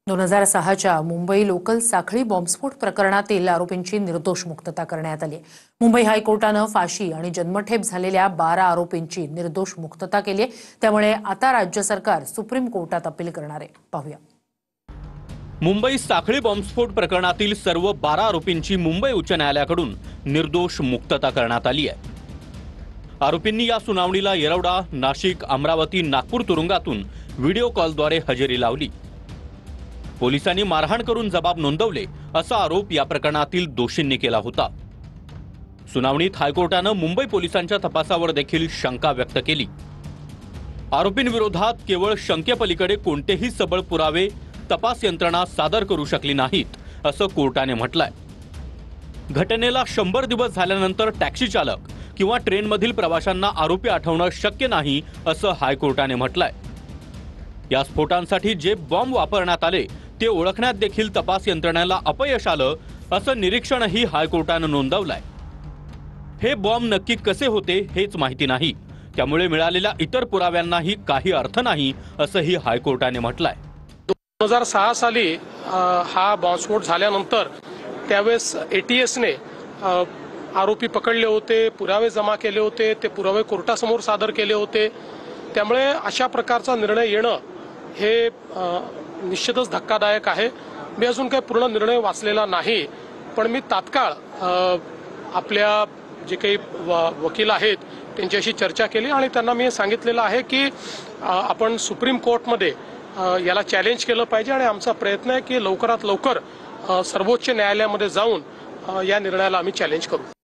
2006च्या Mumbai local साखळी बॉम्बस्फोट प्रकरणातील आरोपींची निर्दोष मुक्तता करण्यात आली. मुंबई हायकोर्टानं फाशी आणि जन्मठेप झालेल्या 12 आरोपींची निर्दोष मुक्तता केली आहे. त्यामुळे आता राज्य सरकार सुप्रीम कोर्टात अपील करणार आहे. पाहूया. मुंबई साखळी बॉम्बस्फोट प्रकरणातील सर्व 12 आरोपींची मुंबई उच्च न्यायालयाकडून निर्दोष मुक्तता करण्यात आली आहे. आरोपींनी या सुनावणीला येरवडा, नाशिक, अमरावती, नागपूर तुरुंगातून व्हिडिओ कॉलद्वारे हजेरी लावली. पोलिसांनी मारहाण करून जबाब नोंदवले असा आरोप या प्रकरणातील दोषींनी केला होता. सुनावणीत हायकोर्टानं मुंबई पोलिसांच्या तपासावर देखील शंका व्यक्त केली. आरोपींविरोधात केवळ शंकेपलीकडे कोणतेही सबळ पुरावे तपास यंत्रणा सादर करू शकली नाहीत असं कोर्टाने म्हटलंय. घटनेला 100 दिवस झाल्यानंतर टॅक्सी चालक किंवा ट्रेनमधील प्रवाशांना आरोपी आठवणं शक्य नाही असं हायकोर्टाने म्हटलंय. या स्फोटांसाठी जे बॉम्ब वापरण्यात आले ते ओळखण्यात देखील तपास यंत्रणेला अपयश आलं असं निरीक्षणही हायकोर्टानं नोंदवलंय. हे बॉम्ब नक्की कसे होते हेच माहिती नाही, त्यामुळे मिळालेल्या इतर पुराव्यांनाही काही अर्थ नाही असंही हायकोर्टाने म्हटलंय. 2006 साली हा बॉम्बस्फोट झाल्यानंतर त्यावेळेस एटीएसने आरोपी पकडले होते, पुरावे जमा केले होते, ते पुरावे कोर्टासमोर सादर केले होते. त्यामुळे अशा प्रकारचा निर्णय येणं हे निश्चितच धक्कादायक आहे. मी अजून काही पूर्ण निर्णय वाचलेला नाही, पण मी तात्काळ आपल्या जे काही वकील आहेत त्यांच्याशी चर्चा केली आणि त्यांना मी सांगितलेलं आहे की आपण सुप्रीम कोर्टमध्ये याला चॅलेंज केलं पाहिजे आणि आमचा प्रयत्न आहे की लवकरात लवकर सर्वोच्च न्यायालयामध्ये जाऊन या निर्णयाला आम्ही चॅलेंज करू.